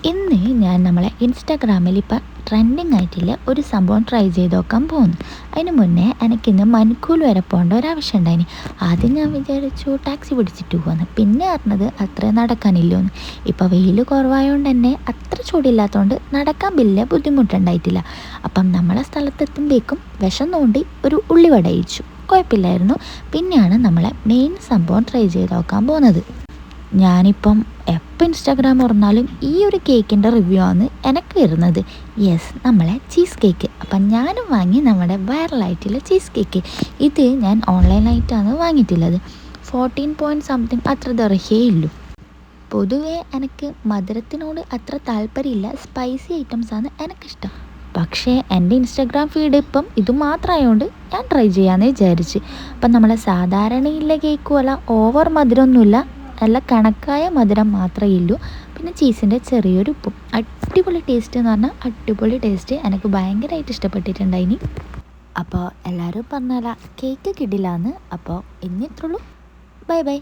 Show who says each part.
Speaker 1: ഇന്ന് ഞാൻ നമ്മളെ ഇൻസ്റ്റാഗ്രാമിൽ ഇപ്പം ട്രെൻഡിങ് ആയിട്ടുള്ള ഒരു സംഭവം ട്രൈ ചെയ്ത് നോക്കാൻ പോകുന്നു. അതിന് മുന്നേ എനിക്കിന്ന് മൻകൂൽ വരെ പോകേണ്ട ഒരാവശ്യം ഉണ്ടായിന്. ആദ്യം ഞാൻ വിചാരിച്ചു ടാക്സി പിടിച്ചിട്ട് പോകുന്നു. പിന്നെ അറിഞ്ഞത് അത്ര നടക്കാനില്ലോന്ന്. ഇപ്പോൾ വെയിൽ കുറവായതുകൊണ്ട് തന്നെ അത്ര ചൂടില്ലാത്തതുകൊണ്ട് നടക്കാൻ വലിയ ബുദ്ധിമുട്ടുണ്ടായിട്ടില്ല. അപ്പം നമ്മളെ സ്ഥലത്തെത്തുമ്പോഴേക്കും വിശന്നുകൊണ്ട് ഒരു ഉള്ളിവട കഴിച്ചു. കുഴപ്പമില്ലായിരുന്നു. പിന്നെയാണ് നമ്മളെ മെയിൻ സംഭവം ട്രൈ ചെയ്ത് നോക്കാൻ പോകുന്നത്. ഞാനിപ്പം എപ്പോൾ ഇൻസ്റ്റാഗ്രാം തുറന്നാലും ഈ ഒരു കേക്കിൻ്റെ റിവ്യൂ ആണ് എനിക്ക് വരുന്നത്. യെസ്, നമ്മളെ ചീസ് കേക്ക്. അപ്പം ഞാനും വാങ്ങി നമ്മുടെ വൈറലായിട്ടുള്ള ചീസ് കേക്ക്. ഇത് ഞാൻ ഓൺലൈനായിട്ടാണ് വാങ്ങിയിട്ടുള്ളത്. 14 പോയിൻറ്റ് സംതിങ് അത്ര ദർഹേ ഉള്ളൂ. പൊതുവേ എനിക്ക് മധുരത്തിനോട് അത്ര താല്പര്യമില്ല. സ്പൈസി ഐറ്റംസാണ് എനിക്കിഷ്ടം. പക്ഷേ എൻ്റെ ഇൻസ്റ്റാഗ്രാം ഫീഡ് ഇപ്പം ഇത് മാത്രമായതുകൊണ്ട് ഞാൻ ട്രൈ ചെയ്യാമെന്ന് വിചാരിച്ച്. അപ്പം നമ്മളെ സാധാരണയുള്ള കേക്ക് പോലെ ഓവർ മധുരമൊന്നുമില്ല, നല്ല കണക്കായ മധുരം മാത്രമേ ഉള്ളൂ. പിന്നെ ചീസിൻ്റെ ചെറിയൊരു ഉപ്പും. അടിപൊളി ടേസ്റ്റ് എന്ന് പറഞ്ഞാൽ അടിപൊളി ടേസ്റ്റ്. എനിക്ക് ഭയങ്കരമായിട്ട് ഇഷ്ടപ്പെട്ടിട്ടുണ്ടായിനി. അപ്പോൾ എല്ലാവരും പറഞ്ഞാൽ കേക്ക് കിടിലാന്ന്. അപ്പോൾ ഇനി ഇത്രയുള്ളൂ. Bye by.